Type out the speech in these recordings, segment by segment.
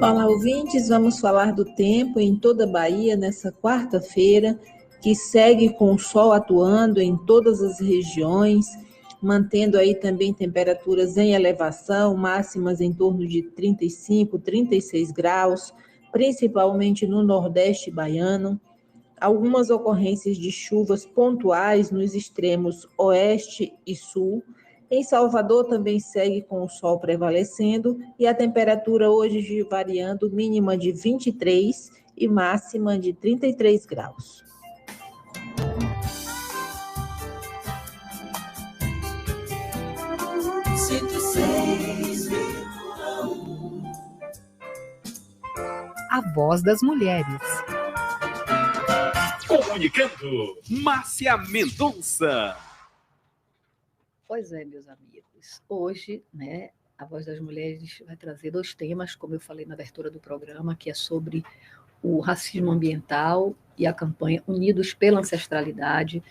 Olá, ouvintes, vamos falar do tempo em toda a Bahia nessa quarta-feira, que segue com o sol atuando em todas as regiões, mantendo aí também temperaturas em elevação, máximas em torno de 35, 36 graus, principalmente no Nordeste baiano. Algumas ocorrências de chuvas pontuais nos extremos oeste e sul. Em Salvador também segue com o sol prevalecendo e a temperatura hoje variando, mínima de 23 e máxima de 33 graus. A Voz das Mulheres. Comunicando, Márcia Mendonça. Pois é, meus amigos. Hoje, a Voz das Mulheres vai trazer 2 temas, como eu falei na abertura do programa, que é sobre o racismo ambiental e a campanha Unidos pela Ancestralidade,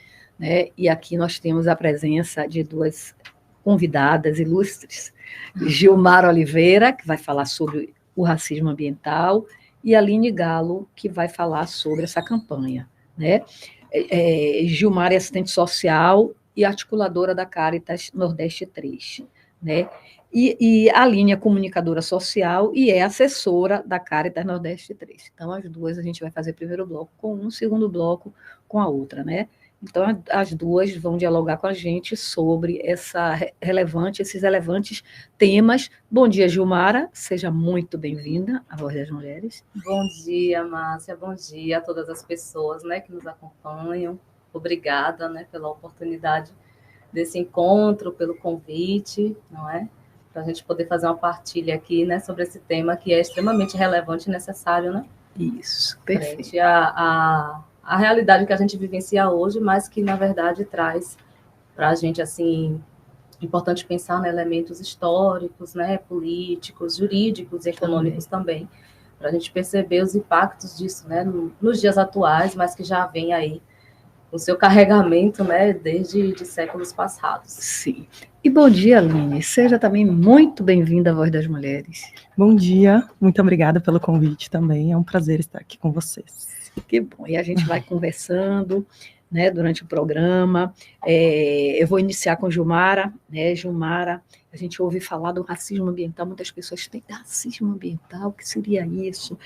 E aqui nós temos a presença de 2 convidadas ilustres, Gilmara Oliveira, que vai falar sobre o racismo ambiental, e Aline Galo, que vai falar sobre essa campanha. Gilmara é assistente social e articuladora da Caritas Nordeste 3, E a Aline é comunicadora social e é assessora da Caritas Nordeste 3. Então, as duas a gente vai fazer primeiro bloco com um, segundo bloco com a outra, Então, as duas vão dialogar com a gente sobre esses relevantes temas. Bom dia, Gilmara, seja muito bem-vinda à Voz das Mulheres. Bom dia, Márcia, bom dia a todas as pessoas que nos acompanham. Obrigada pela oportunidade desse encontro, pelo convite, para a gente poder fazer uma partilha aqui sobre esse tema que é extremamente relevante e necessário, Isso, perfeito. Frente a realidade que a gente vivencia hoje, mas que, na verdade, traz para a gente, assim, importante pensar elementos históricos, políticos, jurídicos e econômicos também, para a gente perceber os impactos disso, nos dias atuais, mas que já vem aí o seu carregamento, desde de séculos passados. Sim. E bom dia, Aline. Seja também muito bem-vinda à Voz das Mulheres. Bom dia, muito obrigada pelo convite também. É um prazer estar aqui com vocês. Que bom. E a gente vai conversando, durante o programa. Eu vou iniciar com Gilmara, Gilmara, a gente ouve falar do racismo ambiental, muitas pessoas têm racismo ambiental, o que seria isso?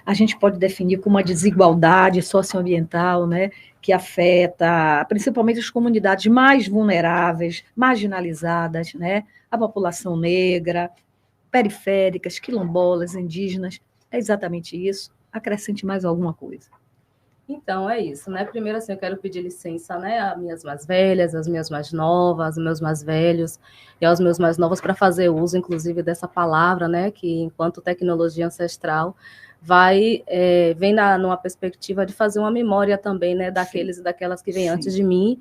A gente pode definir como uma desigualdade socioambiental, que afeta principalmente as comunidades mais vulneráveis, marginalizadas, a população negra, periféricas, quilombolas, indígenas. É exatamente isso. Acrescente mais alguma coisa. Então, é isso, Primeiro, assim, eu quero pedir licença, às minhas mais velhas, às minhas mais novas, aos meus mais velhos e aos meus mais novos para fazer uso, inclusive, dessa palavra, que, enquanto tecnologia ancestral, vem numa perspectiva de fazer uma memória também, daqueles e daquelas que vêm antes de mim,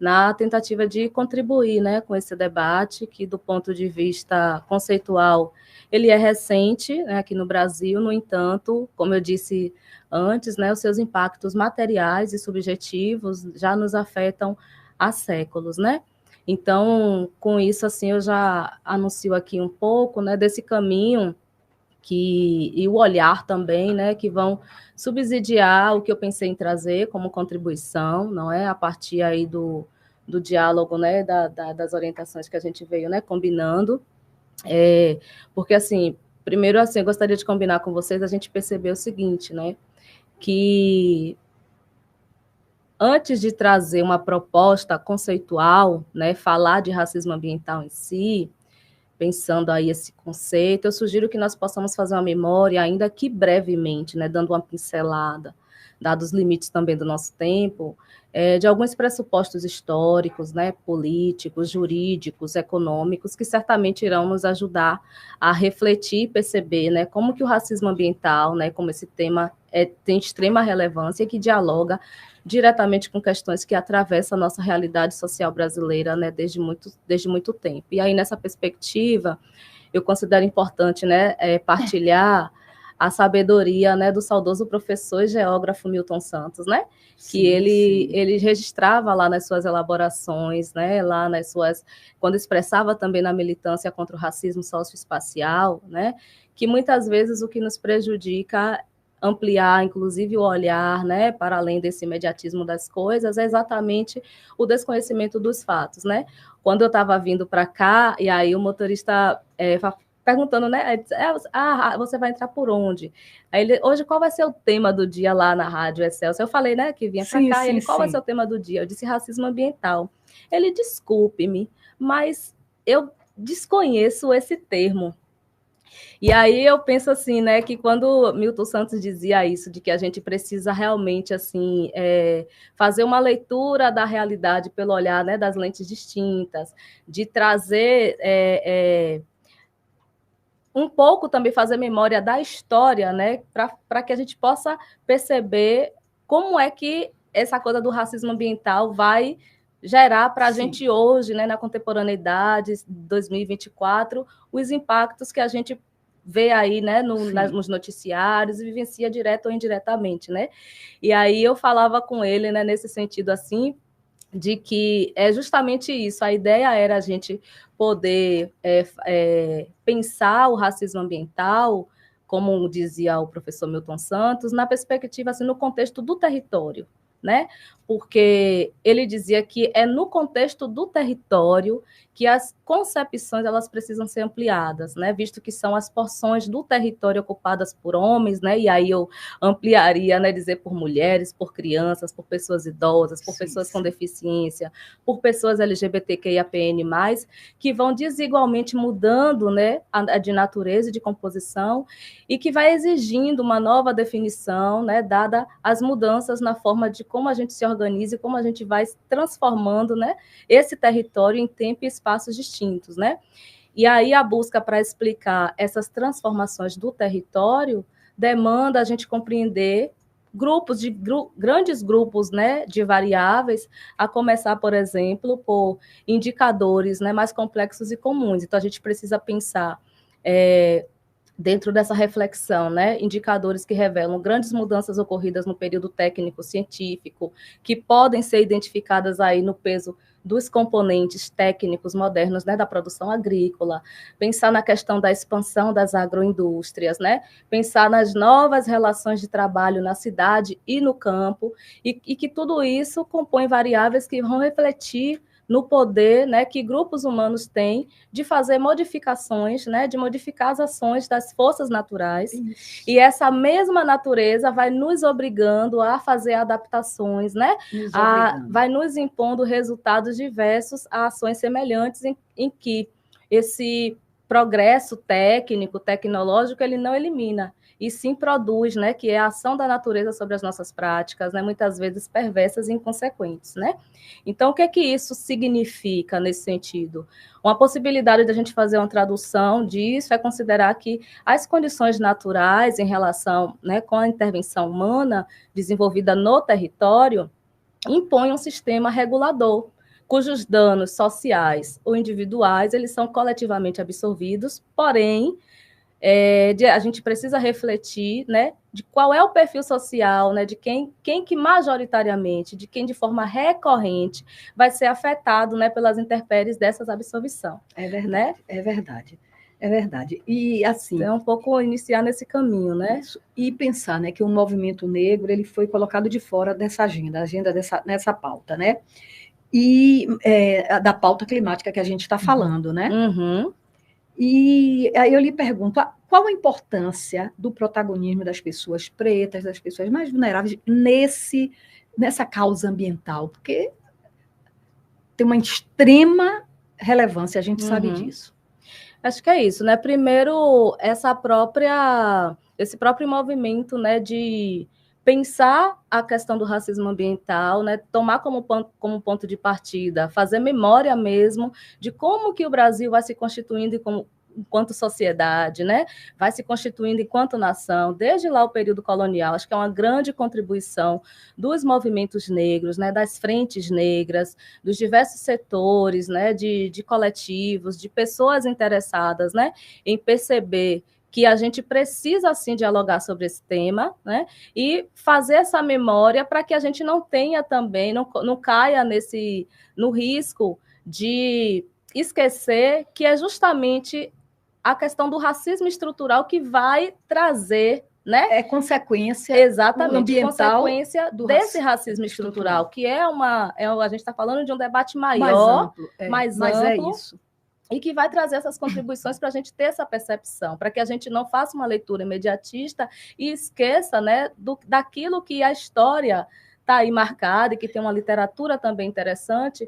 na tentativa de contribuir, com esse debate, que, do ponto de vista conceitual, ele é recente, aqui no Brasil, no entanto, como eu disse antes, os seus impactos materiais e subjetivos já nos afetam há séculos, Então, com isso, assim, eu já anuncio aqui um pouco, desse caminho e o olhar também, que vão subsidiar o que eu pensei em trazer como contribuição, a partir aí do diálogo, das orientações que a gente veio, combinando, porque, assim, primeiro, assim, eu gostaria de combinar com vocês, a gente perceber o seguinte, que antes de trazer uma proposta conceitual, falar de racismo ambiental em si, pensando aí esse conceito, eu sugiro que nós possamos fazer uma memória, ainda que brevemente, dando uma pincelada, dados os limites também do nosso tempo, de alguns pressupostos históricos, políticos, jurídicos, econômicos, que certamente irão nos ajudar a refletir e perceber como que o racismo ambiental, como esse tema tem extrema relevância e que dialoga diretamente com questões que atravessam a nossa realidade social brasileira, desde muito tempo. E aí, nessa perspectiva, eu considero importante partilhar a sabedoria, né, do saudoso professor e geógrafo Milton Santos, né? Que ele registrava lá nas suas elaborações, né, lá nas suas, quando expressava também na militância contra o racismo socioespacial, né, que muitas vezes o que nos prejudica ampliar, inclusive, o olhar, né, para além desse imediatismo das coisas, é exatamente o desconhecimento dos fatos, né? Quando eu estava vindo para cá, e aí o motorista perguntando, né, você vai entrar por onde? Aí ele, hoje, qual vai ser o tema do dia lá na Rádio Excelsior? Eu falei, né, que vinha para cá, e ele, qual vai ser o tema do dia? Eu disse racismo ambiental. Ele, desculpe-me, mas eu desconheço esse termo. E aí eu penso assim, né, que quando Milton Santos dizia isso, de que a gente precisa realmente, assim, fazer uma leitura da realidade pelo olhar, né, das lentes distintas, de trazer um pouco também fazer memória da história, né, para que a gente possa perceber como é que essa coisa do racismo ambiental vai gerar para a gente hoje, né, na contemporaneidade, 2024, os impactos que a gente vê aí, né, nos noticiários e vivencia direto ou indiretamente, né? E aí eu falava com ele, né, nesse sentido assim, de que é justamente isso, a ideia era a gente poder pensar o racismo ambiental, como dizia o professor Milton Santos, na perspectiva, assim, no contexto do território, né? Porque ele dizia que é no contexto do território que as concepções elas precisam ser ampliadas, né? Visto que são as porções do território ocupadas por homens, né? E aí eu ampliaria, né? Dizer por mulheres, por crianças, por pessoas idosas, por pessoas com deficiência, por pessoas LGBTQIAPN+, que vão desigualmente mudando, né? De natureza e de composição e que vai exigindo uma nova definição, né? Dada as mudanças na forma de como a gente se organiza e como a gente vai transformando, né, esse território em tempo e espaços distintos, né? E aí a busca para explicar essas transformações do território demanda a gente compreender grandes grupos, né, de variáveis, a começar, por exemplo, por indicadores, né, mais complexos e comuns. Então a gente precisa pensar dentro dessa reflexão, né, indicadores que revelam grandes mudanças ocorridas no período técnico-científico, que podem ser identificadas aí no peso dos componentes técnicos modernos, né, da produção agrícola, pensar na questão da expansão das agroindústrias, né, pensar nas novas relações de trabalho na cidade e no campo, e que tudo isso compõe variáveis que vão refletir no poder, né, que grupos humanos têm de fazer modificações, né, de modificar as ações das forças naturais. Isso. E essa mesma natureza vai nos obrigando a fazer adaptações, né, vai nos impondo resultados diversos a ações semelhantes em que esse progresso técnico, tecnológico, ele não elimina, e sim produz, né, que é a ação da natureza sobre as nossas práticas, né, muitas vezes perversas e inconsequentes, né? Então, o que é que isso significa nesse sentido? Uma possibilidade de a gente fazer uma tradução disso é considerar que as condições naturais em relação, né, com a intervenção humana desenvolvida no território impõem um sistema regulador, cujos danos sociais ou individuais eles são coletivamente absorvidos, porém a gente precisa refletir, né, de qual é o perfil social, né, de quem que majoritariamente, de quem de forma recorrente vai ser afetado, né, pelas intempéries dessas absorção. É verdade, né? É verdade. É verdade. E assim, é um pouco iniciar nesse caminho, né? Isso. E pensar, né, que o movimento negro ele foi colocado de fora dessa agenda nessa pauta, né? E da pauta climática que a gente está falando, né? Uhum. E aí eu lhe pergunto, qual a importância do protagonismo das pessoas pretas, das pessoas mais vulneráveis nessa causa ambiental? Porque tem uma extrema relevância, a gente sabe disso. Acho que é isso, né? Primeiro, esse próprio movimento, né, de pensar a questão do racismo ambiental, né, tomar como ponto de partida, fazer memória mesmo de como que o Brasil vai se constituindo enquanto sociedade, né, vai se constituindo enquanto nação, desde lá o período colonial. Acho que é uma grande contribuição dos movimentos negros, né, das frentes negras, dos diversos setores, né, de coletivos, de pessoas interessadas, né, em perceber que a gente precisa, assim, dialogar sobre esse tema, né? E fazer essa memória para que a gente não tenha também, não caia no risco de esquecer que é justamente a questão do racismo estrutural que vai trazer, né? É consequência Exatamente, ambiental consequência desse racismo estrutural, que a gente está falando de um debate maior, mais amplo, é isso. E que vai trazer essas contribuições para a gente ter essa percepção, para que a gente não faça uma leitura imediatista e esqueça, né, daquilo que a história está aí marcada e que tem uma literatura também interessante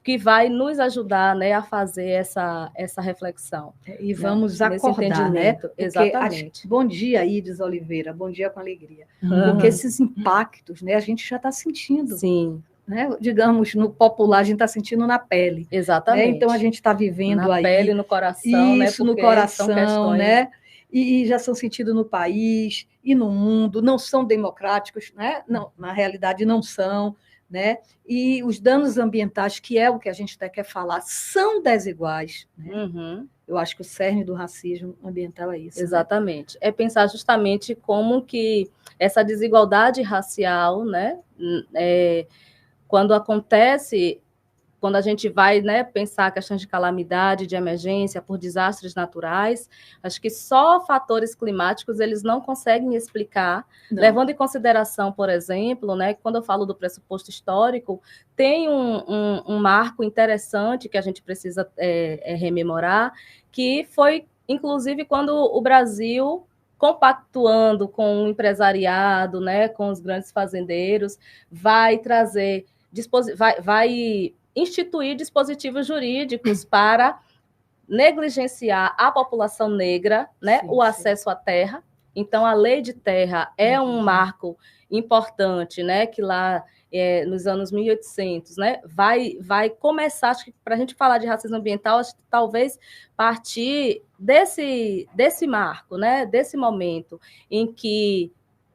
que vai nos ajudar, né, a fazer essa reflexão. E vamos acordar, né? Exatamente. Bom dia, Ides Oliveira, bom dia com alegria. Porque esses impactos, né, a gente já está sentindo. Sim. Né? Digamos, no popular, a gente está sentindo na pele. Exatamente. Né? Então, a gente está vivendo na aí... Na pele, no coração, isso, né? no coração, né? E já são sentidos no país e no mundo, não são democráticos, né? Não, na realidade, não são. Né? E os danos ambientais, que é o que a gente até quer falar, são desiguais. Né? Uhum. Eu acho que o cerne do racismo ambiental é isso. Exatamente. Né? É pensar justamente como que essa desigualdade racial, né, quando acontece, quando a gente vai, né, pensar questões de calamidade, de emergência, por desastres naturais, acho que só fatores climáticos eles não conseguem explicar, levando em consideração, por exemplo, né, quando eu falo do pressuposto histórico, tem um marco interessante que a gente precisa rememorar, que foi, inclusive, quando o Brasil, compactuando com o empresariado, né, com os grandes fazendeiros, vai trazer, vai instituir dispositivos jurídicos para negligenciar a população negra, né, o acesso à terra. Então, a lei de terra é um marco importante, né, que lá nos anos 1800, né, vai começar, acho que para a gente falar de racismo ambiental, acho que talvez partir desse marco, né, desse momento em que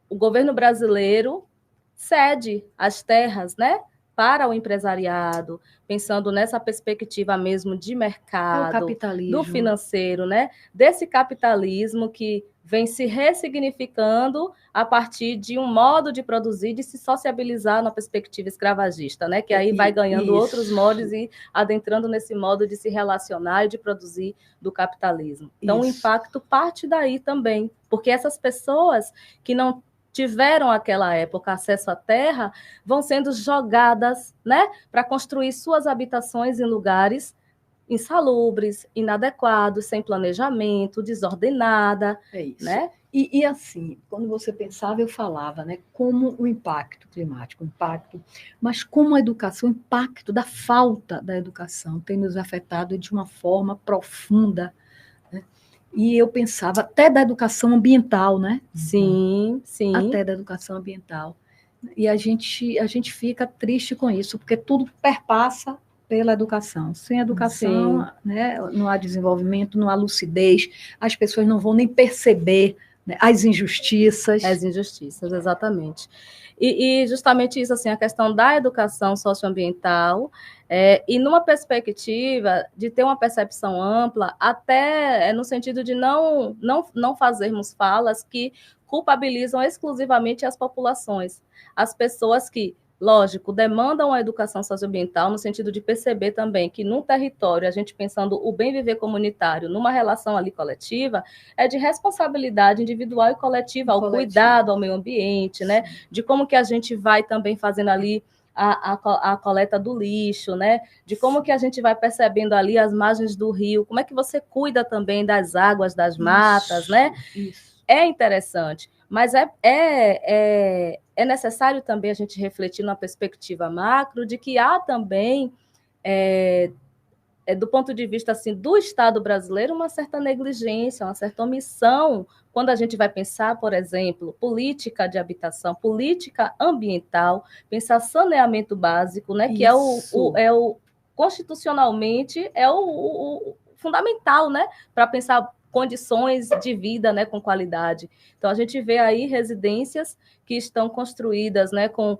o governo brasileiro cede as terras, né, para o empresariado, pensando nessa perspectiva mesmo de mercado, do financeiro, né? Desse capitalismo que vem se ressignificando a partir de um modo de produzir, de se sociabilizar na perspectiva escravagista, né? Que aí vai ganhando outros modos e adentrando nesse modo de se relacionar e de produzir do capitalismo. Então, o impacto parte daí também, porque essas pessoas que não tiveram naquela época acesso à terra, vão sendo jogadas, né, para construir suas habitações em lugares insalubres, inadequados, sem planejamento, desordenada. É isso. Né? E assim, quando você pensava, eu falava, né, como o impacto climático, mas como a educação, o impacto da falta da educação tem nos afetado de uma forma profunda. E eu pensava até da educação ambiental, né? Sim, sim. Até da educação ambiental. E a gente fica triste com isso, porque tudo perpassa pela educação. Sem educação, né, não há desenvolvimento, não há lucidez, as pessoas não vão nem perceber, né, as injustiças. As injustiças, exatamente. E justamente isso, assim, a questão da educação socioambiental, e numa perspectiva de ter uma percepção ampla, até no sentido de não fazermos falas que culpabilizam exclusivamente as populações, as pessoas que, lógico, demandam a educação socioambiental no sentido de perceber também que num território, a gente pensando o bem viver comunitário, numa relação ali coletiva, é de responsabilidade individual e coletiva, ao cuidado ao meio ambiente, né? De como que a gente vai também fazendo ali a coleta do lixo, né? De como que a gente vai percebendo ali as margens do rio, como é que você cuida também das águas, das matas, né? Isso. É interessante, mas é necessário também a gente refletir numa perspectiva macro de que há também, do ponto de vista assim, do Estado brasileiro, uma certa negligência, uma certa omissão, quando a gente vai pensar, por exemplo, política de habitação, política ambiental, pensar saneamento básico, né, que constitucionalmente é o fundamental, né, para pensar condições de vida, né, com qualidade. Então, a gente vê aí residências que estão construídas, né, com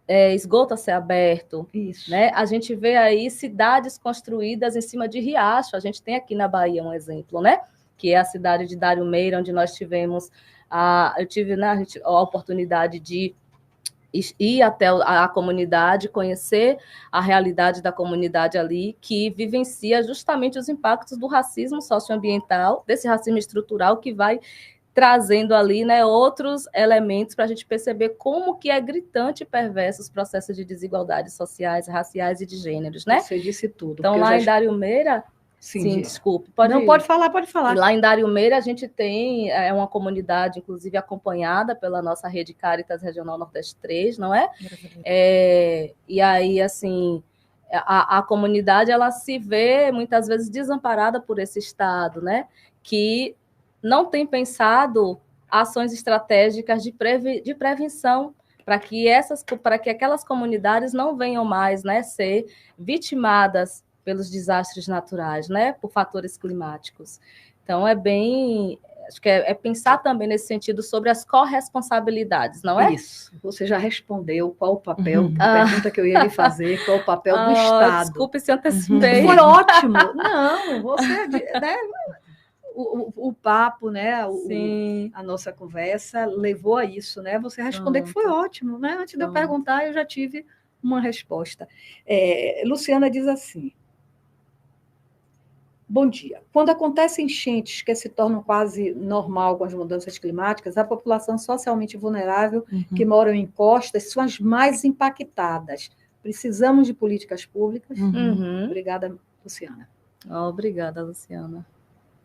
esgoto a céu aberto. Isso. Né? A gente vê aí cidades construídas em cima de riacho. A gente tem aqui na Bahia um exemplo, né? que é a cidade de Dariumeira, onde nós tivemos eu tive, né, a oportunidade de ir até a comunidade, conhecer a realidade da comunidade ali, que vivencia justamente os impactos do racismo socioambiental, desse racismo estrutural que vai trazendo ali, né, outros elementos para a gente perceber como que é gritante e perverso os processos de desigualdades sociais, raciais e de gêneros, né? Você disse tudo. Então, lá em Dariumeira... Sim, desculpe. Pode falar. Lá em Dariumeira, a gente tem uma comunidade, inclusive, acompanhada pela nossa rede Caritas Regional Nordeste 3, não é? E aí, assim, a comunidade, ela se vê, muitas vezes, desamparada por esse Estado, né? Que não tem pensado ações estratégicas de prevenção para que aquelas comunidades não venham mais, né, ser vitimadas pelos desastres naturais, né, por fatores climáticos. Então, acho que é pensar também nesse sentido sobre as corresponsabilidades, não é? Isso. Você já respondeu qual o papel, a pergunta que eu ia lhe fazer, qual o papel do Estado. Desculpe se antecipei. Foi ótimo. Não, você, né, o papo, né, a nossa conversa levou a isso, né? Você responder que foi ótimo, né? Antes de eu perguntar, eu já tive uma resposta. Luciana diz assim: bom dia. Quando acontecem enchentes que se tornam quase normal com as mudanças climáticas, a população socialmente vulnerável que mora em encostas são as mais impactadas. Precisamos de políticas públicas. Obrigada, Luciana. Obrigada, Luciana.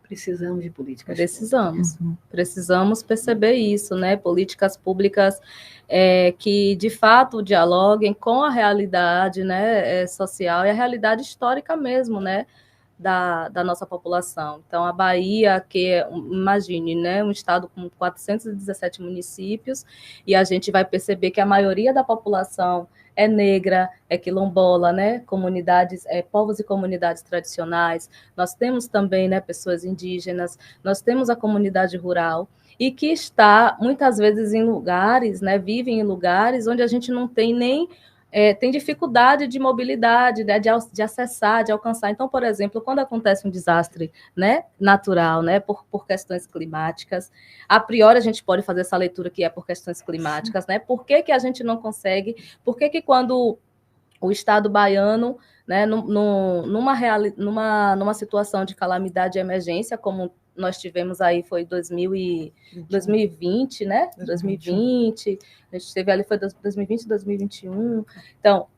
Precisamos de políticas públicas. Precisamos perceber isso, né? Políticas públicas que, de fato, dialoguem com a realidade, né, social e a realidade histórica mesmo, né? Da nossa população. Então, a Bahia, imagine, né, um estado com 417 municípios, e a gente vai perceber que a maioria da população é negra, é quilombola, né, comunidades, povos e comunidades tradicionais. Nós temos também, né, pessoas indígenas, nós temos a comunidade rural, e que está, muitas vezes, em lugares, né, vivem em lugares onde a gente não tem nem tem dificuldade de mobilidade, né, de acessar, de alcançar. Então, por exemplo, quando acontece um desastre, né, natural, né, por questões climáticas, a priori a gente pode fazer essa leitura que é por questões climáticas, né? Por que a gente não consegue? Por que quando o Estado baiano, né, numa situação de calamidade e emergência, como nós tivemos aí, foi 2020, né? 2020, a gente teve ali, foi 2020, 2021. Então,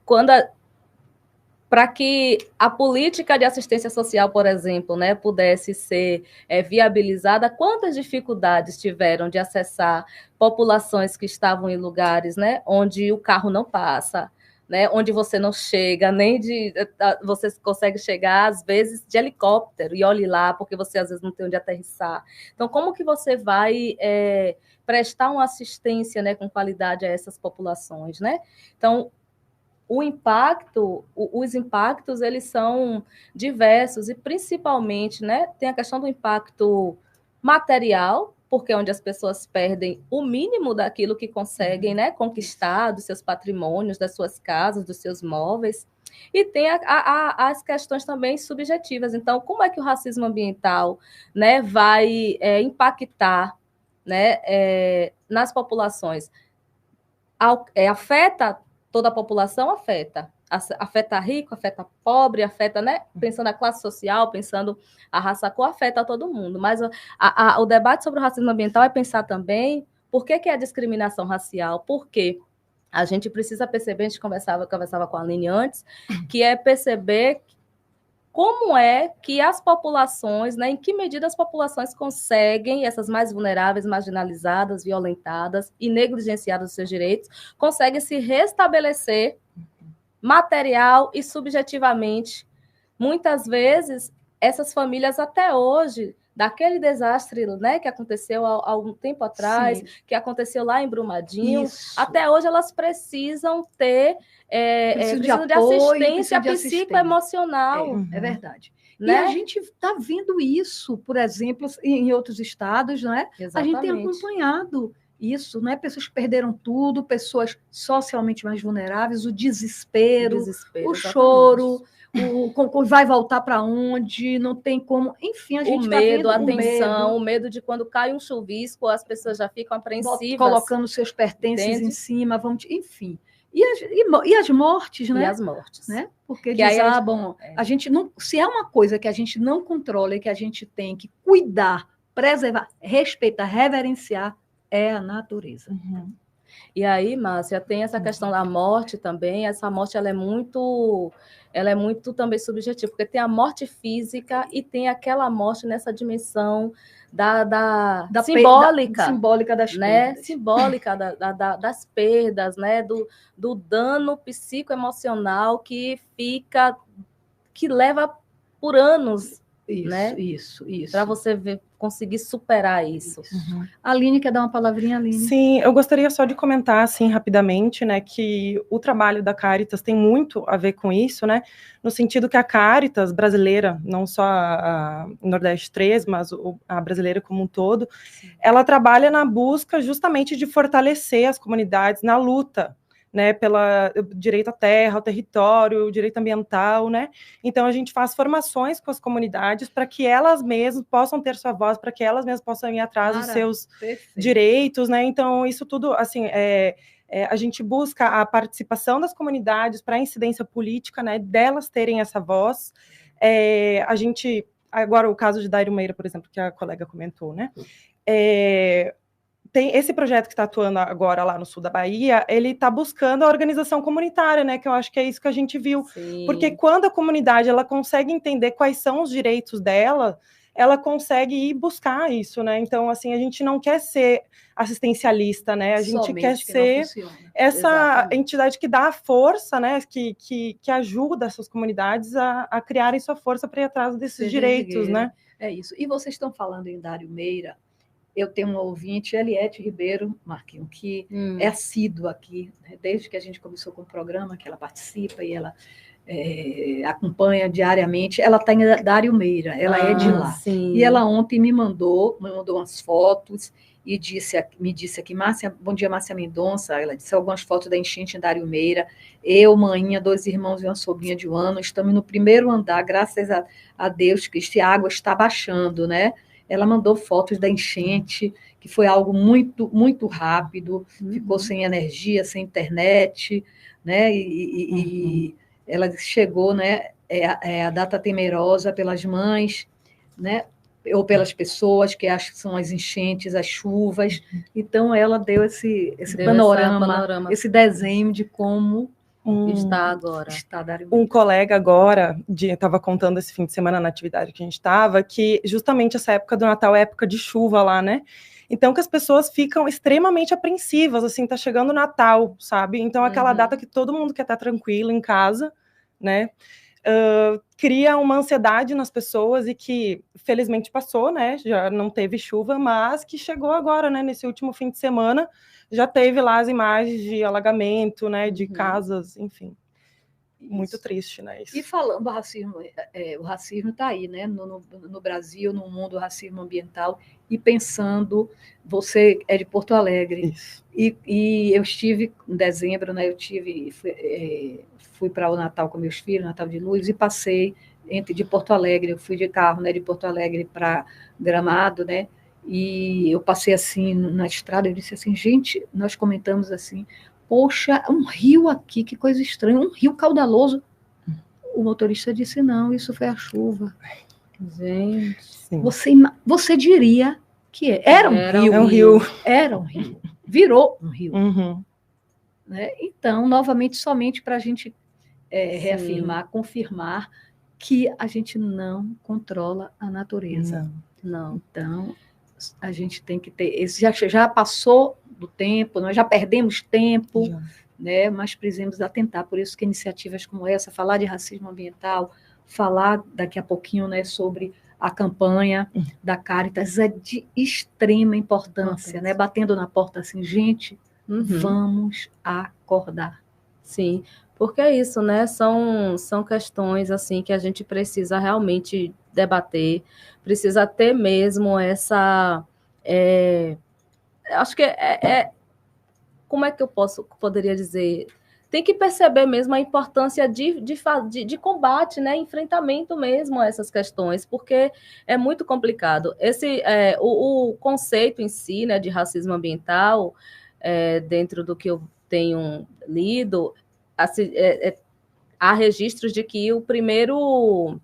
para que a política de assistência social, por exemplo, né, pudesse ser viabilizada, quantas dificuldades tiveram de acessar populações que estavam em lugares, né, onde o carro não passa, né, onde você não chega, você consegue chegar, às vezes, de helicóptero, e olhe lá, porque você, às vezes, não tem onde aterrissar. Então, como que você vai prestar uma assistência, né, com qualidade a essas populações, né? Então, os impactos, eles são diversos, e, principalmente, né, tem a questão do impacto material, porque é onde as pessoas perdem o mínimo daquilo que conseguem, né, conquistar, dos seus patrimônios, das suas casas, dos seus móveis. E tem as questões também subjetivas. Então, como é que o racismo ambiental, né, vai impactar, né, nas populações? Afeta toda a população? Afeta rico, afeta pobre, afeta, né? Pensando na classe social, pensando a raça cor, afeta todo mundo. Mas o debate sobre o racismo ambiental é pensar também por que é a discriminação racial, porque a gente precisa perceber, a gente conversava com a Aline antes, que é perceber como é que as populações, né, em que medida as populações conseguem, essas mais vulneráveis, marginalizadas, violentadas e negligenciadas dos seus direitos, conseguem se restabelecer material e subjetivamente. Muitas vezes, essas famílias até hoje, daquele desastre, né, que aconteceu há algum tempo atrás, sim, que aconteceu lá em Brumadinho, isso, até hoje elas precisam ter precisam de assistência psicoemocional. É verdade. Né? E a gente está vendo isso, por exemplo, em outros estados, não é? Exatamente. A gente tem acompanhado isso, né? Pessoas que perderam tudo, pessoas socialmente mais vulneráveis, o desespero, o choro, vai voltar para onde, não tem como. Enfim, a gente O está medo, vendo a tensão, o medo de quando cai um chuvisco, as pessoas já ficam apreensivas. Colocando seus pertences em cima, enfim. E as mortes, né? E as mortes. Né? Porque que desabam. A gente não, se é uma coisa que a gente não controla e que a gente tem que cuidar, preservar, respeitar, reverenciar, é a natureza. Uhum. E aí, Márcia, tem essa questão da morte também. Essa morte ela é muito também subjetiva, porque tem a morte física e tem aquela morte nessa dimensão da simbólica das perdas. Simbólica das perdas, né? Do dano psicoemocional que leva por anos. Isso, né? Isso. Para você conseguir superar isso. Uhum. Aline, quer dar uma palavrinha, Aline? Sim, eu gostaria só de comentar, assim, rapidamente, né, que o trabalho da Caritas tem muito a ver com isso, né, no sentido que a Caritas brasileira, não só a Nordeste 3, mas a brasileira como um todo, ela trabalha na busca justamente de fortalecer as comunidades na luta, né, pelo direito à terra, ao território, o direito ambiental, né? Então a gente faz formações com as comunidades para que elas mesmas possam ter sua voz, para que elas mesmas possam ir atrás dos seus direitos, né? Então isso tudo, assim, a gente busca a participação das comunidades para a incidência política, né? Delas terem essa voz. A gente, agora o caso de Dário Meira, por exemplo, que a colega comentou, né? Tem esse projeto que está atuando agora lá no sul da Bahia, ele está buscando a organização comunitária, né? Que eu acho que é isso que a gente viu. Sim. Porque quando a comunidade ela consegue entender quais são os direitos dela, ela consegue ir buscar isso, né? Então, assim, a gente não quer ser assistencialista, né? A gente quer ser essa entidade que dá a força, né? Que ajuda essas comunidades a criarem sua força para ir atrás desses direitos, né? É isso. E vocês estão falando em Dário Meira. Eu tenho uma ouvinte, Eliette Ribeiro Marquinhos, que é assídua aqui, né? Desde que a gente começou com o programa, que ela participa e ela acompanha diariamente. Ela está em Dário Meira, ela é de lá. Sim. E ela ontem me mandou umas fotos e me disse aqui, Márcia, bom dia, Márcia Mendonça. Ela disse algumas fotos da enchente em Dário Meira. Eu, maninha, 2 irmãos e uma sobrinha de 1 ano, estamos no primeiro andar, graças a Deus, que a água está baixando, né? Ela mandou fotos da enchente, que foi algo muito, muito rápido, ficou sem energia, sem internet, né? E ela chegou, né? A data temerosa pelas mães, né? Ou pelas pessoas que acham que são as enchentes, as chuvas. Então, ela deu esse panorama, esse desenho de como está agora. Um colega agora estava contando esse fim de semana na atividade que a gente estava, que justamente essa época do Natal é época de chuva lá, né? Então que as pessoas ficam extremamente apreensivas, assim, tá chegando o Natal, sabe? Então aquela data que todo mundo quer estar tranquilo em casa, né? Cria uma ansiedade nas pessoas e que felizmente passou, né? Já não teve chuva, mas que chegou agora, né? Nesse último fim de semana já teve lá as imagens de alagamento, né? De casas, enfim. Muito triste, né? Isso. E falando do racismo, o racismo está aí, né? No Brasil, no mundo, o racismo ambiental. E pensando, você é de Porto Alegre. Isso. E eu estive em dezembro, né? Fui para o Natal com meus filhos, Natal de Luz, e passei de Porto Alegre. Eu fui de carro, né? De Porto Alegre para Gramado, né? E eu passei assim na estrada. Eu disse assim, gente, nós comentamos assim. Poxa, um rio aqui, que coisa estranha, um rio caudaloso. O motorista disse, não, isso foi a chuva. Gente. Você diria que era um rio. Era um rio. Virou um rio. Né? Então, novamente, somente para a gente reafirmar, confirmar que a gente não controla a natureza. Não. Então, a gente tem que ter... Já passou do tempo, nós já perdemos tempo, né? Mas precisamos atentar. Por isso que iniciativas como essa, falar de racismo ambiental, falar daqui a pouquinho, né, sobre a campanha da Caritas é de extrema importância, né? Batendo na porta assim, gente, vamos acordar. Sim, porque é isso, né? São questões assim que a gente precisa realmente debater, precisa ter mesmo essa... acho que como é que eu poderia dizer? tem que perceber mesmo a importância de combate, né, enfrentamento mesmo a essas questões, porque é muito complicado. O conceito em si, né, de racismo ambiental, dentro do que eu tenho lido, assim, há registros de que o primeiro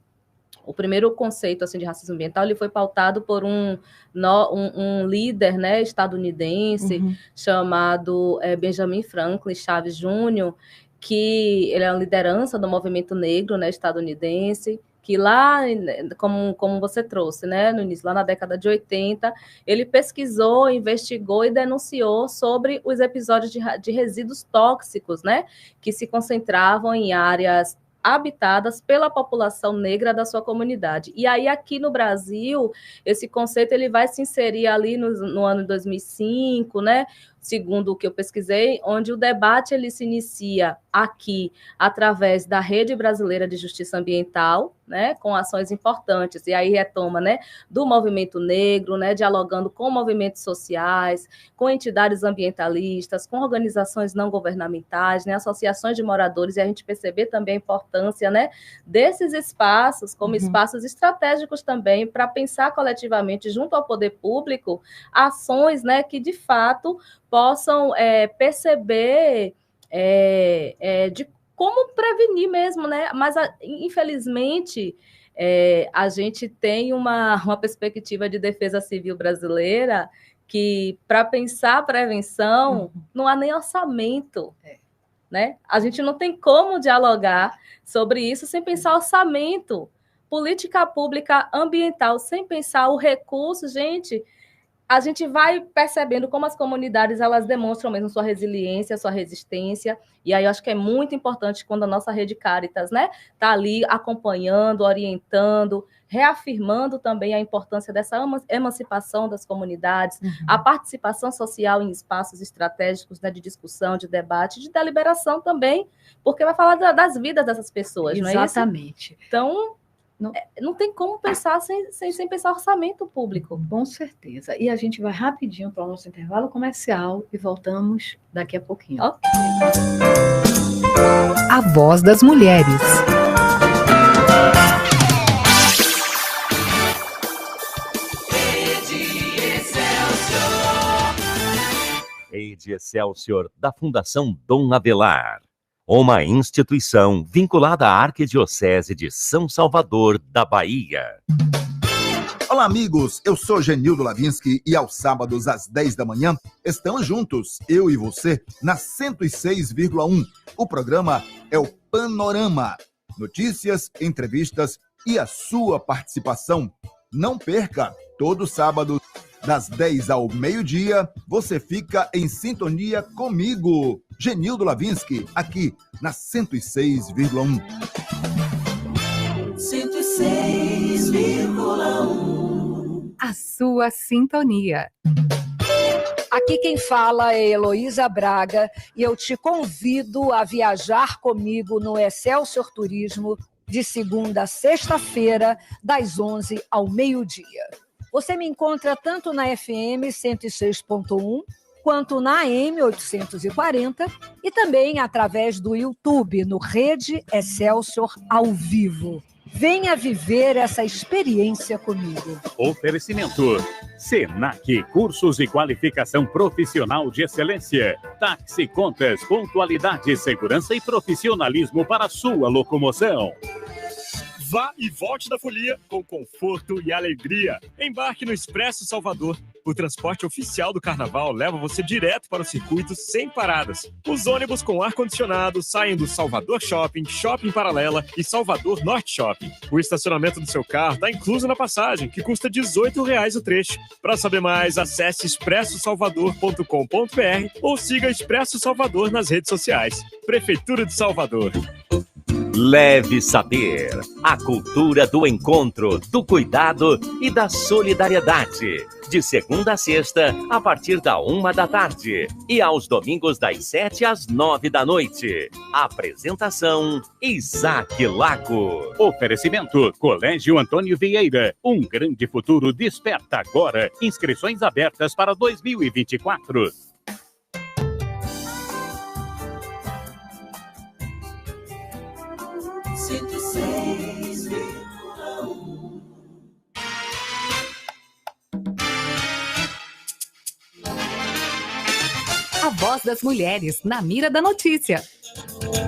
conceito assim, de racismo ambiental ele foi pautado por um líder, né, estadunidense, chamado Benjamin Franklin Chaves Jr., que ele é uma liderança do movimento negro, né, estadunidense, que lá, como você trouxe, né, no início, lá na década de 80, ele pesquisou, investigou e denunciou sobre os episódios de resíduos tóxicos, né, que se concentravam em áreas habitadas pela população negra da sua comunidade. E aí, aqui no Brasil, esse conceito ele vai se inserir ali no ano 2005, né? Segundo o que eu pesquisei, onde o debate ele se inicia aqui através da Rede Brasileira de Justiça Ambiental, né, com ações importantes, e aí retoma, né, do movimento negro, né, dialogando com movimentos sociais, com entidades ambientalistas, com organizações não governamentais, né, associações de moradores, e a gente perceber também a importância, né, desses espaços como espaços estratégicos também para pensar coletivamente junto ao poder público ações, né, que de fato possam perceber de como prevenir mesmo, né? Mas, infelizmente, a gente tem uma perspectiva de defesa civil brasileira que, para pensar a prevenção, não há nem orçamento, né? A gente não tem como dialogar sobre isso sem pensar orçamento, política pública ambiental, sem pensar o recurso, gente. A gente vai percebendo como as comunidades elas demonstram mesmo sua resiliência, sua resistência, e aí eu acho que é muito importante quando a nossa Rede Cáritas, né, está ali acompanhando, orientando, reafirmando também a importância dessa emancipação das comunidades, a participação social em espaços estratégicos, né, de discussão, de debate, de deliberação também, porque vai falar das vidas dessas pessoas, não é isso? Exatamente. Então, não tem como pensar sem pensar orçamento público. Com certeza. E a gente vai rapidinho para o nosso intervalo comercial e voltamos daqui a pouquinho. Okay. A Voz das Mulheres. Rede Excelsior, da Fundação Dom Avelar. Uma instituição vinculada à Arquidiocese de São Salvador, da Bahia. Olá, amigos. Eu sou Genildo Lavinsky e aos sábados às 10 da manhã estamos juntos, eu e você, na 106,1. O programa é o Panorama. Notícias, entrevistas e a sua participação. Não perca, todo sábado, das 10 ao meio-dia, você fica em sintonia comigo, Genildo Lavinsky, aqui na 106,1. 106,1. A sua sintonia. Aqui quem fala é Heloísa Braga e eu te convido a viajar comigo no Excelsior Turismo de segunda a sexta-feira, das 11 ao meio-dia. Você me encontra tanto na FM 106.1 quanto na AM 840 e também através do YouTube no Rede Excelsior ao vivo. Venha viver essa experiência comigo. Oferecimento: Senac, cursos e qualificação profissional de excelência. Táxi Contas, pontualidade, segurança e profissionalismo para sua locomoção. Vá e volte da folia com conforto e alegria. Embarque no Expresso Salvador. O transporte oficial do Carnaval leva você direto para o circuito sem paradas. Os ônibus com ar-condicionado saem do Salvador Shopping, Shopping Paralela e Salvador Norte Shopping. O estacionamento do seu carro está incluso na passagem, que custa R$18 o trecho. Para saber mais, acesse expressosalvador.com.br ou siga Expresso Salvador nas redes sociais. Prefeitura de Salvador. Leve Saber, a cultura do encontro, do cuidado e da solidariedade. De segunda a sexta, a partir da 1 da tarde. E aos domingos, das 7 às 9 da noite. Apresentação: Isaac Lago. Oferecimento: Colégio Antônio Vieira. Um grande futuro desperta agora. Inscrições abertas para 2024. Voz das Mulheres, na mira da notícia.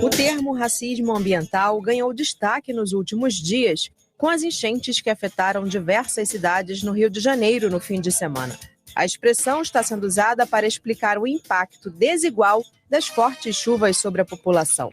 O termo racismo ambiental ganhou destaque nos últimos dias, com as enchentes que afetaram diversas cidades no Rio de Janeiro no fim de semana. A expressão está sendo usada para explicar o impacto desigual das fortes chuvas sobre a população.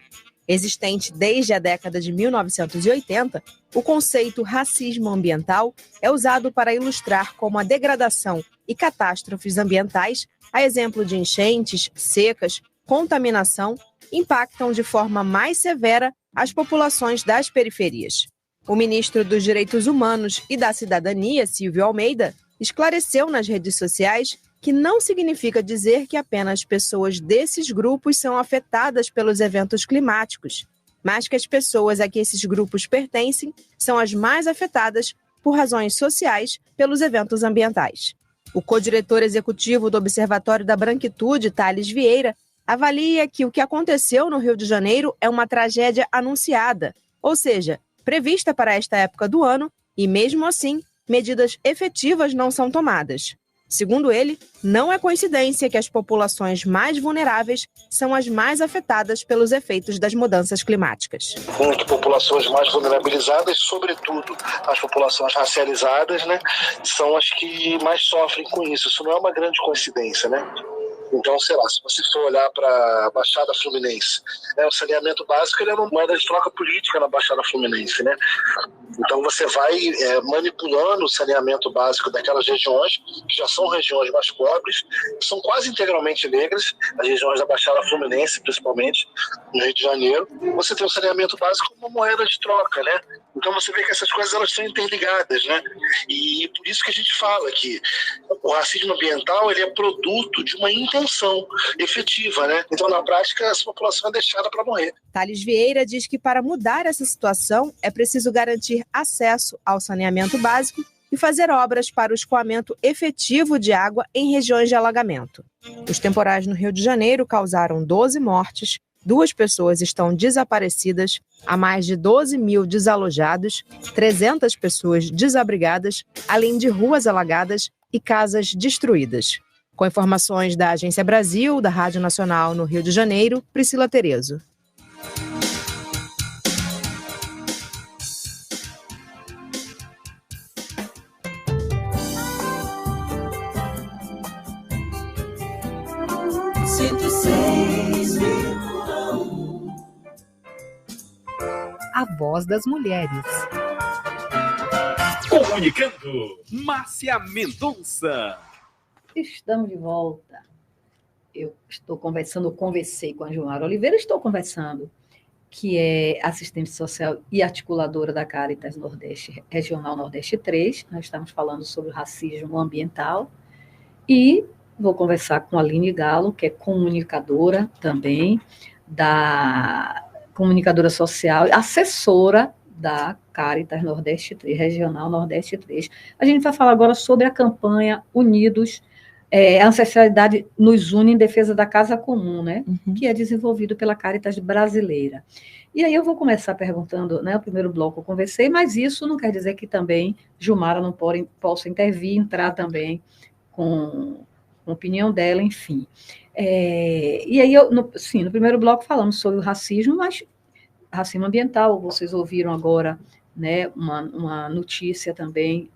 Existente desde a década de 1980, o conceito racismo ambiental é usado para ilustrar como a degradação e catástrofes ambientais, a exemplo de enchentes, secas, contaminação, impactam de forma mais severa as populações das periferias. O ministro dos Direitos Humanos e da Cidadania, Silvio Almeida, esclareceu nas redes sociais que não significa dizer que apenas pessoas desses grupos são afetadas pelos eventos climáticos, mas que as pessoas a que esses grupos pertencem são as mais afetadas por razões sociais pelos eventos ambientais. O co-diretor executivo do Observatório da Branquitude, Thales Vieira, avalia que o que aconteceu no Rio de Janeiro é uma tragédia anunciada, ou seja, prevista para esta época do ano, e mesmo assim, medidas efetivas não são tomadas. Segundo ele, não é coincidência que as populações mais vulneráveis são as mais afetadas pelos efeitos das mudanças climáticas. Entre populações mais vulnerabilizadas, sobretudo as populações racializadas, né, são as que mais sofrem com isso. Isso não é uma grande coincidência, né? Então, sei lá, se você for olhar para a Baixada Fluminense, o saneamento básico ele é uma moeda de troca política na Baixada Fluminense, né? Então você vai manipulando o saneamento básico daquelas regiões, que já são regiões mais pobres, que são quase integralmente negras, as regiões da Baixada Fluminense, principalmente, no Rio de Janeiro. Você tem o saneamento básico como uma moeda de troca, né? Então você vê que essas coisas elas são interligadas, né? E por isso que a gente fala que o racismo ambiental ele é produto de uma intenção efetiva, né? Então, na prática, essa população é deixada para morrer. Thales Vieira diz que para mudar essa situação é preciso garantir acesso ao saneamento básico e fazer obras para o escoamento efetivo de água em regiões de alagamento. Os temporais no Rio de Janeiro causaram 12 mortes, 2 pessoas estão desaparecidas, há mais de 12 mil desalojados, 300 pessoas desabrigadas, além de ruas alagadas e casas destruídas. Com informações da Agência Brasil, da Rádio Nacional no Rio de Janeiro, Priscila Terezo. A Voz das Mulheres. Comunicando, Márcia Mendonça. Estamos de volta. Eu conversei com a Jumara Oliveira, que é assistente social e articuladora da Caritas Nordeste, Regional Nordeste 3. Nós estamos falando sobre o racismo ambiental. E vou conversar com a Aline Galo, que é comunicadora também, comunicadora social, assessora da Caritas Nordeste 3, Regional Nordeste 3. A gente vai falar agora sobre a campanha Unidos, a ancestralidade nos une em defesa da casa comum, né? Que é desenvolvido pela Caritas brasileira. E aí eu vou começar perguntando, né? O primeiro bloco eu conversei, mas isso não quer dizer que também Jumara não possa intervir, entrar também com a opinião dela, enfim. E aí, no primeiro bloco falamos sobre o racismo, mas racismo ambiental, vocês ouviram agora, né, uma notícia também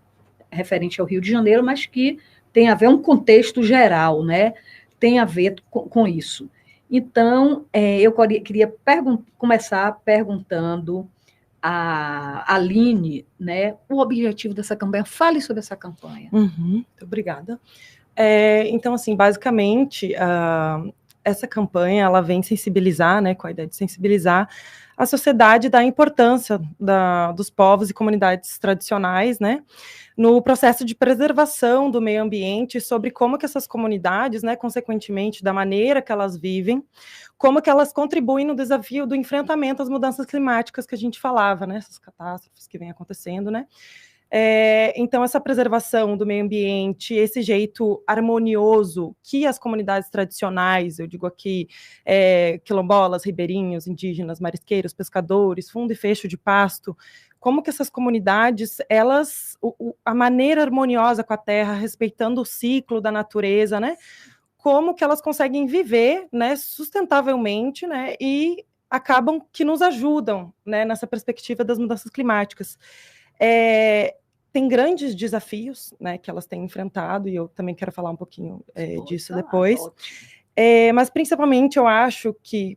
referente ao Rio de Janeiro, mas que tem a ver um contexto geral, né? Tem a ver com isso. Então, eu queria começar perguntando a Aline, né, o objetivo dessa campanha. Fale sobre essa campanha. Muito obrigada. Então, assim, basicamente, essa campanha, ela vem sensibilizar, né, com a ideia de sensibilizar a sociedade da importância dos povos e comunidades tradicionais, né, no processo de preservação do meio ambiente, sobre como que essas comunidades, né, consequentemente, da maneira que elas vivem, como que elas contribuem no desafio do enfrentamento às mudanças climáticas que a gente falava, né, essas catástrofes que vêm acontecendo, né. Então, essa preservação do meio ambiente, esse jeito harmonioso que as comunidades tradicionais, eu digo aqui, quilombolas, ribeirinhos, indígenas, marisqueiros, pescadores, fundo e fecho de pasto, como que essas comunidades, a maneira harmoniosa com a terra, respeitando o ciclo da natureza, né? como que elas conseguem viver, né, sustentavelmente, né, e acabam que nos ajudam, né, nessa perspectiva das mudanças climáticas. Tem grandes desafios, né, que elas têm enfrentado, e eu também quero falar um pouquinho disso depois. Mas, principalmente, eu acho que,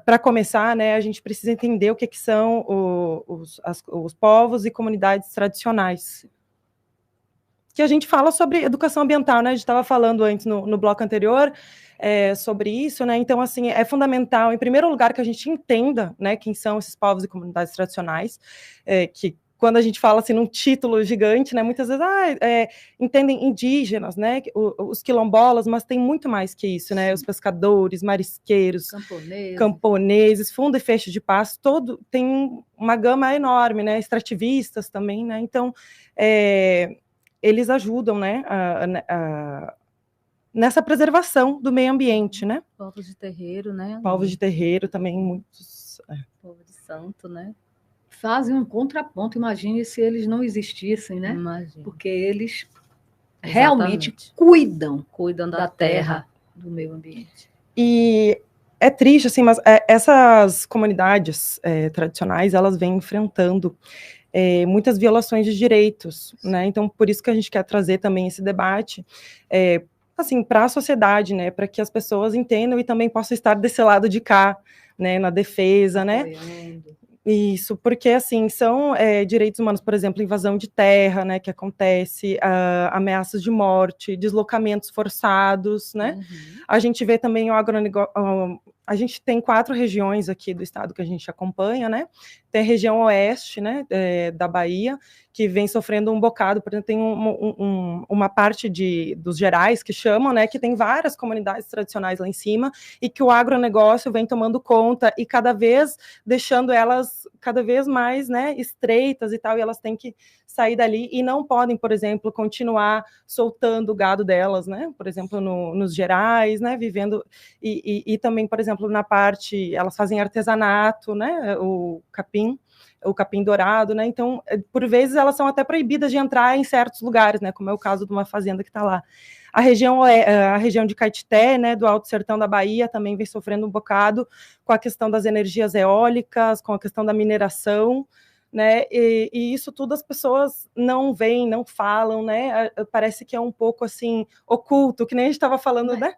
para começar, né, a gente precisa entender o que são os povos e comunidades tradicionais. Que a gente fala sobre educação ambiental, né? A gente estava falando antes, no bloco anterior, sobre isso, né? Então, assim, é fundamental, em primeiro lugar, que a gente entenda, né, quem são esses povos e comunidades tradicionais, que quando a gente fala assim num título gigante, né, muitas vezes entendem indígenas, né, os quilombolas, mas tem muito mais que isso, né, os pescadores, marisqueiros, camponeses, fundo e fecho de pasto, tem uma gama enorme, né, extrativistas também, né, então eles ajudam, né, nessa preservação do meio ambiente, né. Povos de terreiro, né. Povos de terreiro também, muitos. Povo de santo, né. Fazem um contraponto, imagine se eles não existissem, né? Imagina. Porque eles Exatamente. realmente cuidam da terra, do meio ambiente. E é triste, assim, mas essas comunidades tradicionais, elas vêm enfrentando muitas violações de direitos, né? Então, por isso que a gente quer trazer também esse debate, assim, para a sociedade, né? Para que as pessoas entendam e também possam estar desse lado de cá, né? Na defesa, né? Isso, porque, assim, são direitos humanos, por exemplo, invasão de terra, né, que acontece, ameaças de morte, deslocamentos forçados, né? A gente vê também o agronegócio. A gente tem 4 regiões aqui do estado que a gente acompanha, né? Tem a região oeste, né, da Bahia, que vem sofrendo um bocado, por exemplo, tem uma parte dos Gerais, que chamam, né, que tem várias comunidades tradicionais lá em cima, e que o agronegócio vem tomando conta e cada vez deixando elas cada vez mais, né, estreitas e tal, e elas têm que sair dali e não podem, por exemplo, continuar soltando o gado delas, né, por exemplo, nos Gerais, né, vivendo, e também, por exemplo, na parte, elas fazem artesanato, né, o capim dourado, né, então, por vezes, elas são até proibidas de entrar em certos lugares, né, como é o caso de uma fazenda que está lá. A região de Caetité, né, do Alto Sertão da Bahia, também vem sofrendo um bocado com a questão das energias eólicas, com a questão da mineração, né, e isso tudo as pessoas não veem, não falam, né, parece que é um pouco, assim, oculto, que nem a gente estava falando, né,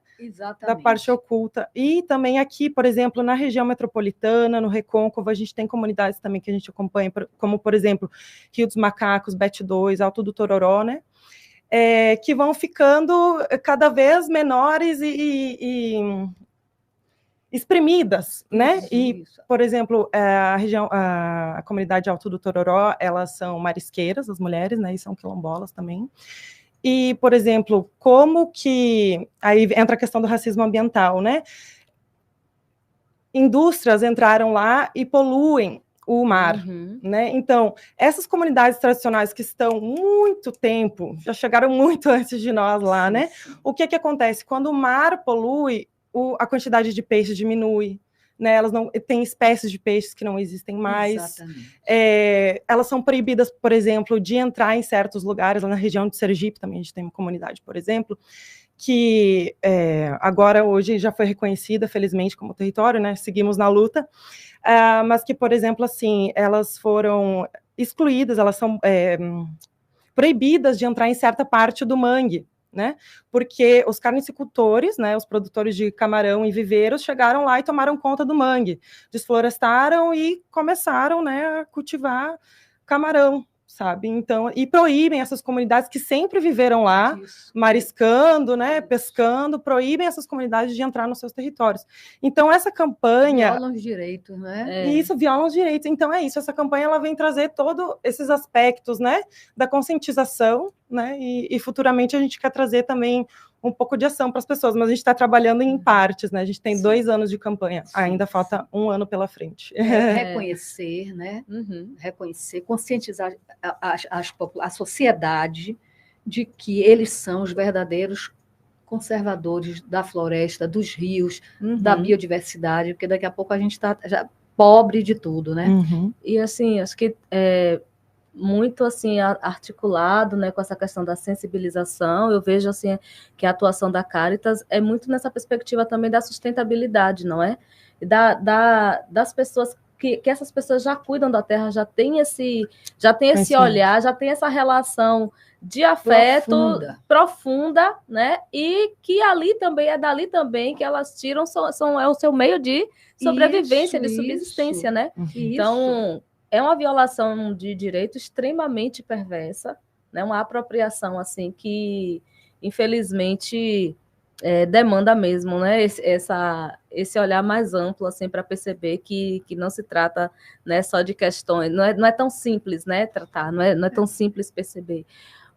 da parte oculta. E também aqui, por exemplo, na região metropolitana, no Recôncavo, a gente tem comunidades também que a gente acompanha, como, por exemplo, Rio dos Macacos, Bet 2, Alto do Tororó, né, que vão ficando cada vez menores e espremidas, né? Isso. Por exemplo, a comunidade Alto do Tororó, elas são marisqueiras, as mulheres, né? E são quilombolas também. E, por exemplo, como que... Aí entra a questão do racismo ambiental, né? Indústrias entraram lá e poluem o mar, né? Então, essas comunidades tradicionais que estão muito tempo, já chegaram muito antes de nós lá, né? O que acontece? Quando o mar polui, a quantidade de peixe diminui, né? Elas não tem espécies de peixes que não existem mais. Elas são proibidas, por exemplo, de entrar em certos lugares, lá na região de Sergipe também a gente tem uma comunidade, por exemplo, que agora hoje já foi reconhecida, felizmente, como território, né? Seguimos na luta, mas que, por exemplo, assim, elas foram excluídas, elas são proibidas de entrar em certa parte do mangue, né? Porque os carnicicultores, né, os produtores de camarão e viveiros chegaram lá e tomaram conta do mangue, desflorestaram e começaram, né, a cultivar camarão, sabe? Então, e proíbem essas comunidades que sempre viveram lá, mariscando, né, pescando, proíbem essas comunidades de entrar nos seus territórios. Então, essa campanha... Violam os direitos, né? Isso, violam os direitos. Então, é isso, essa campanha ela vem trazer todos esses aspectos, né, da conscientização, né, e futuramente a gente quer trazer também um pouco de ação para as pessoas, mas a gente está trabalhando em partes, né? A gente tem 2 anos de campanha, ainda falta 1 ano pela frente. Reconhecer, né? Reconhecer, conscientizar a sociedade de que eles são os verdadeiros conservadores da floresta, dos rios, da biodiversidade, porque daqui a pouco a gente está já pobre de tudo, né? E assim, acho que muito assim articulado, né, com essa questão da sensibilização. Eu vejo assim que a atuação da Cáritas é muito nessa perspectiva também da sustentabilidade, não é? E das pessoas que essas pessoas já cuidam da terra, já tem esse olhar, já tem essa relação de afeto profunda, né? E que ali também é dali também que elas tiram é o seu meio de sobrevivência, de subsistência, né? Então é uma violação de direito extremamente perversa, né? Uma apropriação assim que infelizmente demanda mesmo, né? Esse olhar mais amplo assim para perceber que não se trata, né, só de questões, não é tão simples, né, tratar, não é tão simples perceber,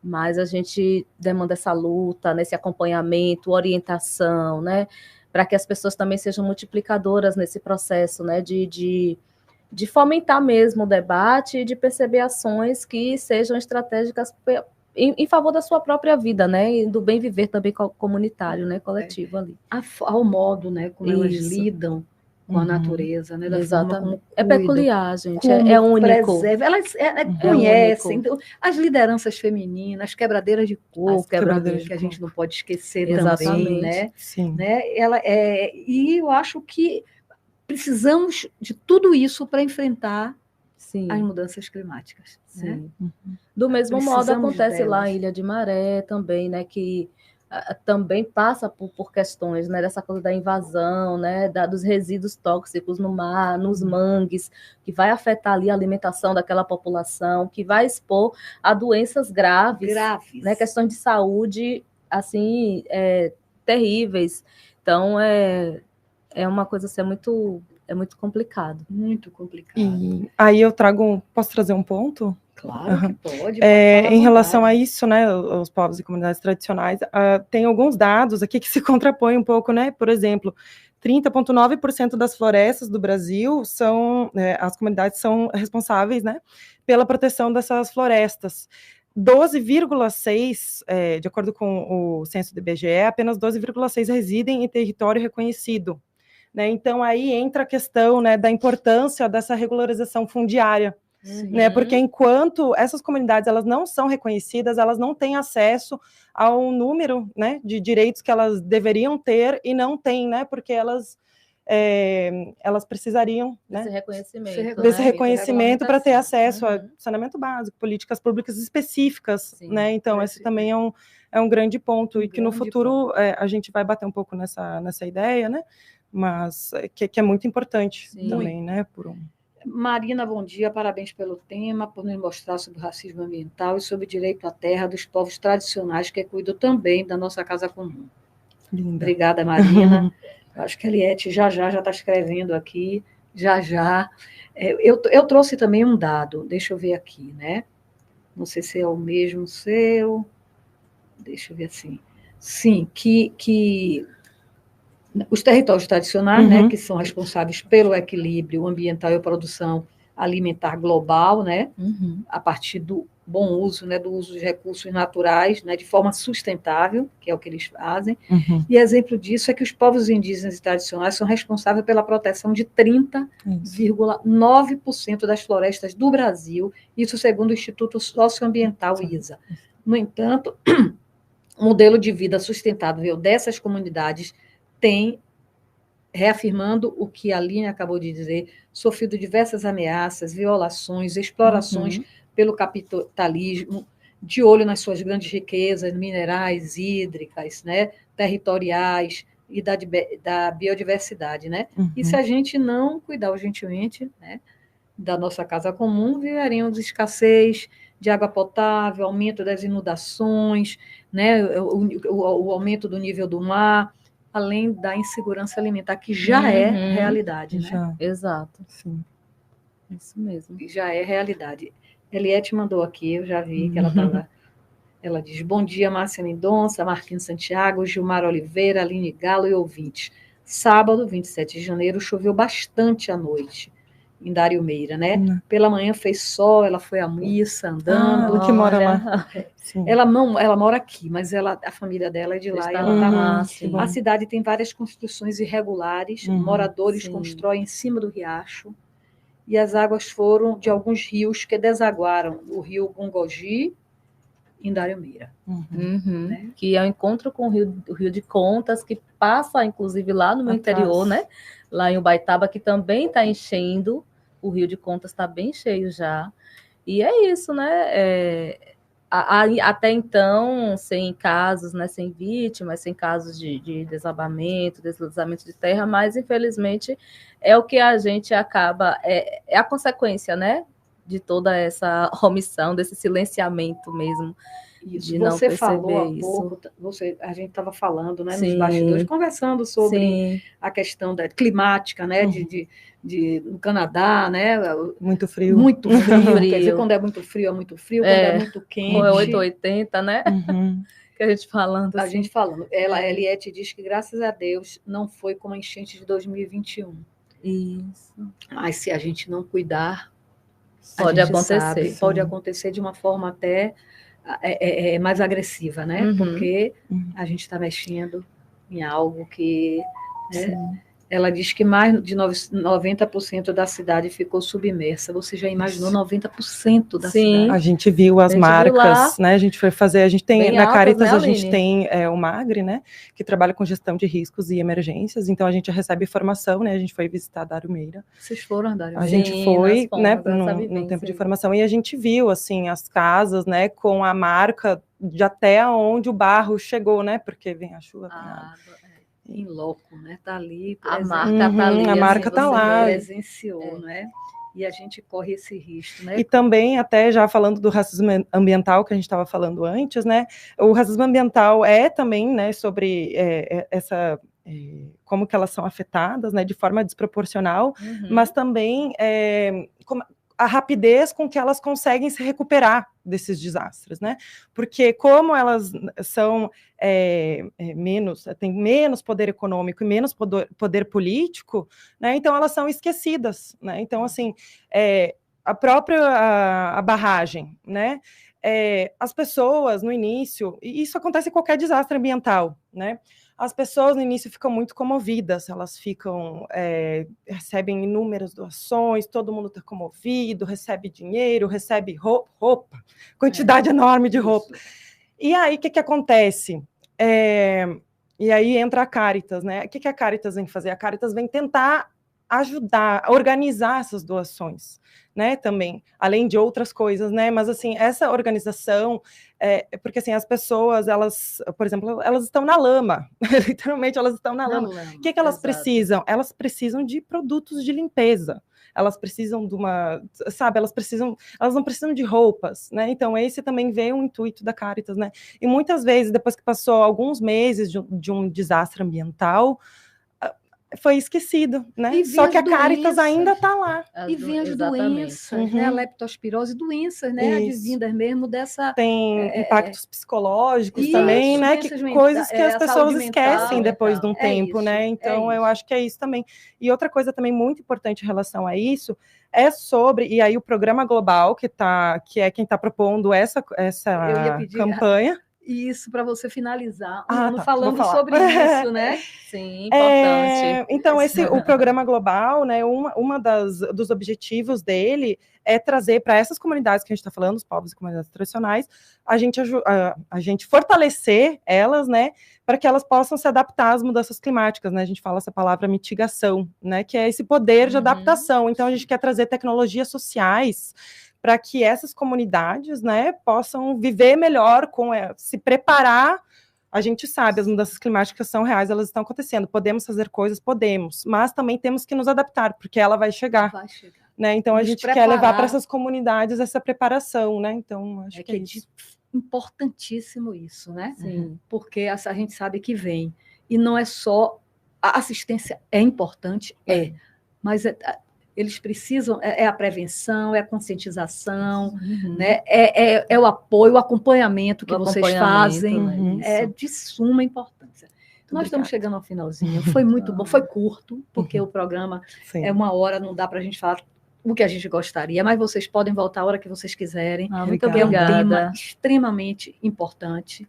mas a gente demanda essa luta, nesse acompanhamento, orientação, né, para que as pessoas também sejam multiplicadoras nesse processo, né, de fomentar mesmo o debate e de perceber ações que sejam estratégicas em favor da sua própria vida, né, e do bem viver também comunitário, né, coletivo ali. Ao modo, né, como elas lidam com a natureza, né, da forma como é peculiar, gente, é único. Preserva. Elas conhecem então, as lideranças femininas, as quebradeiras de coco, que a gente não pode esquecer também, né? Sim. Né? E eu acho que precisamos de tudo isso para enfrentar as mudanças climáticas. Né? Do mesmo modo acontece lá em Ilha de Maré também, né, que também passa por questões, né, dessa coisa da invasão, né, dos resíduos tóxicos no mar, nos mangues, que vai afetar ali a alimentação daquela população, que vai expor a doenças graves. Né, questões de saúde assim terríveis. Então é uma coisa assim, é muito complicado. Muito complicado. E aí eu posso trazer um ponto? Claro que pode. Em relação a isso, né, os povos e comunidades tradicionais, tem alguns dados aqui que se contrapõem um pouco, né, por exemplo, 30,9% das florestas do Brasil as comunidades são responsáveis, né, pela proteção dessas florestas. 12,6%, de acordo com o censo do IBGE, apenas 12,6% residem em território reconhecido. Né? Então, aí entra a questão, né, da importância dessa regularização fundiária, né? Porque enquanto essas comunidades elas não são reconhecidas, elas não têm acesso ao número, né, de direitos que elas deveriam ter e não têm, né, porque elas precisariam, né, desse reconhecimento para ter acesso a saneamento básico, políticas públicas específicas, né? Então, esse também é um grande ponto, e que no futuro a gente vai bater um pouco nessa ideia, né? Mas que é muito importante também, né? Marina, bom dia, parabéns pelo tema, por nos mostrar sobre o racismo ambiental e sobre o direito à terra dos povos tradicionais que cuidam também da nossa casa comum. Linda. Obrigada, Marina. Eu acho que a Eliette já está escrevendo aqui, Eu trouxe também um dado, deixa eu ver aqui, né? Não sei se é o mesmo seu, deixa eu ver assim. Sim, que os territórios tradicionais, né, que são responsáveis pelo equilíbrio ambiental e a produção alimentar global, né, a partir do bom uso, né, do uso de recursos naturais, né, de forma sustentável, que é o que eles fazem. E exemplo disso é que os povos indígenas e tradicionais são responsáveis pela proteção de 30,9% das florestas do Brasil, isso segundo o Instituto Socioambiental ISA. No entanto, o modelo de vida sustentável dessas comunidades tem, reafirmando o que a Aline acabou de dizer, sofrido diversas ameaças, violações, explorações pelo capitalismo, de olho nas suas grandes riquezas minerais, hídricas, né, territoriais e da biodiversidade. Né? E se a gente não cuidar urgentemente, né, da nossa casa comum, viveríamos escassez de água potável, aumento das inundações, né, o aumento do nível do mar, além da insegurança alimentar, que já é realidade. Né? Exato. Sim. Isso mesmo. Já é realidade. Eliette mandou aqui, eu já vi que ela estava... Ela diz, bom dia, Márcia Mendonça, Marquinhos Santiago, Gilmar Oliveira, Aline Galo e ouvintes. Sábado, 27 de janeiro, choveu bastante à noite em Dário Meira, né? Pela manhã fez sol, ela foi à missa andando. Que mora lá. Ela mora aqui, mas a família dela é de lá. E ela tá lá. A cidade tem várias construções irregulares, moradores constroem em cima do riacho. e as águas foram de alguns rios que desaguaram, o rio Gongogi e Indaiumira. Né? Que é o encontro com o Rio de Contas, que passa, inclusive, lá no meu interior, né? Lá em Ubaitaba, que também está enchendo, o Rio de Contas está bem cheio já. E é isso, né? Até então, sem casos, né? Sem vítimas, sem casos de desabamento, deslizamento de terra, mas, infelizmente, é o que a gente acaba... É a consequência, né? De toda essa omissão, desse silenciamento mesmo. Isso. De não você perceber falou há isso. pouco, a gente estava falando, né, nos Sim. bastidores, conversando sobre Sim. a questão climática, né, no Canadá, né? Muito frio. Muito frio. Quer dizer, quando é muito frio, quando é muito quente. Ou é 880, né? Que a gente falando assim. A gente falando. A Eliette diz que, graças a Deus, não foi como a enchente de 2021. Isso. Mas se a gente não cuidar, pode acontecer. Pode acontecer de uma forma até mais agressiva, né? Porque a gente está mexendo em algo que... Né? Ela diz que mais de 90% da cidade ficou submersa. Você já imaginou 90% da cidade? A gente viu as marcas, né? A gente foi fazer, a gente tem bem na altas, Caritas, né, a gente Aline? tem o Magre, né? Que trabalha com gestão de riscos e emergências. Então a gente recebe formação, né? A gente foi visitar a Darumeira. Vocês foram a Darumeira? A gente foi, né? No tempo de formação e a gente viu assim as casas, né? Com a marca de até onde o barro chegou, né? Porque vem a chuva, vem a água. Em loco, né? Tá ali. A marca tá ali. A marca tá lá. Presenciou, né? E a gente corre esse risco, né? E também, até já falando do racismo ambiental que a gente estava falando antes, né? O racismo ambiental é também, né, sobre como que elas são afetadas, né, de forma desproporcional, mas também a rapidez com que elas conseguem se recuperar desses desastres, né? Porque como elas são têm menos poder econômico e menos poder político, né? Então elas são esquecidas, né? Então, assim, a própria barragem, né? As pessoas no início, e isso acontece em qualquer desastre ambiental, né? As pessoas no início ficam muito comovidas, elas recebem inúmeras doações, todo mundo está comovido, recebe dinheiro, recebe roupa, quantidade enorme de roupa. E aí, o que acontece? E aí entra a Caritas, né? O que a Caritas vem fazer? A Caritas vem tentar ajudar a organizar essas doações, né, também, além de outras coisas, né, mas, assim, essa organização, porque, assim, as pessoas, elas, por exemplo, elas estão na lama, literalmente, elas estão na lama. O que elas precisam? Elas precisam de produtos de limpeza, elas precisam de elas não precisam de roupas, né, então esse também veio o intuito da Caritas, né, e muitas vezes, depois que passou alguns meses de um desastre ambiental, foi esquecido, né? Só que a Caritas ainda está lá. E vendo doenças, né? A leptospirose, doenças, né? Advindas mesmo dessa... Tem impactos psicológicos também, né? Coisas que as pessoas esquecem depois de um tempo, né? Então, eu acho que é isso também. E outra coisa também muito importante em relação a isso é sobre... E aí o Programa Global, que é quem está propondo essa campanha... Isso, para você finalizar, falando sobre isso, né? Sim, importante. Então, o Programa Global, né, uma dos objetivos dele é trazer para essas comunidades que a gente está falando, os povos e comunidades tradicionais, a gente fortalecer elas, né, para que elas possam se adaptar às mudanças climáticas, né? A gente fala essa palavra mitigação, né, que é esse poder de adaptação. Então, a gente quer trazer tecnologias sociais para que essas comunidades, né, possam viver melhor, se preparar. A gente sabe, as mudanças climáticas são reais, elas estão acontecendo. Podemos fazer coisas? Podemos, mas também temos que nos adaptar, porque ela vai chegar. Né? Então, a gente quer levar para essas comunidades essa preparação, né? Então, acho que é isso. Importantíssimo isso, né? Sim. Porque a gente sabe que vem. E não é só... A assistência é importante, mas eles precisam, a prevenção, é a conscientização, né? É o apoio, o acompanhamento que vocês fazem, é de suma importância. Nós estamos chegando ao finalzinho, foi muito bom, foi curto, porque o programa é 1 hora, não dá para a gente falar o que a gente gostaria, mas vocês podem voltar a hora que vocês quiserem, muito porque obrigada. É um tema extremamente importante.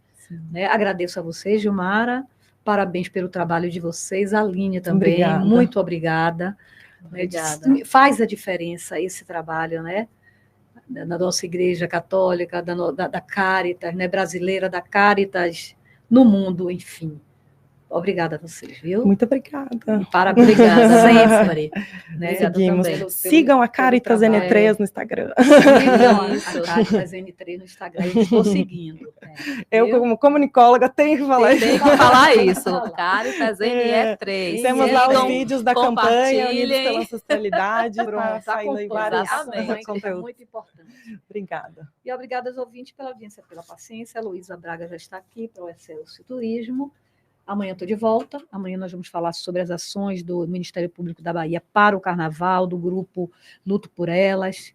Né? Agradeço a vocês, Gilmara, parabéns pelo trabalho de vocês, a Aline também, muito obrigada. Obrigada. Faz a diferença esse trabalho, né? Da nossa igreja católica, da Caritas, né? Brasileira, da Caritas no mundo, enfim. Obrigada a vocês, viu? Muito obrigada. Obrigada sempre. Né? Seguimos. Sigam a Caritas N3 no Instagram. Sigam a Caritas N3 no Instagram. Eu estou seguindo. Eu, como comunicóloga, tenho que falar isso. Tem que falar isso. Caritas NE3. Temos lá os vídeos da campanha Unidos pela Ancestralidade. Está saindo em vários conteúdos. Muito importante. Obrigada. E obrigada aos ouvintes pela audiência, pela paciência. A Luísa Braga já está aqui para o Excelsior Turismo. Amanhã estou de volta. Amanhã nós vamos falar sobre as ações do Ministério Público da Bahia para o Carnaval, do grupo Luto por Elas.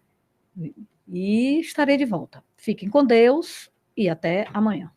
E estarei de volta. Fiquem com Deus e até amanhã.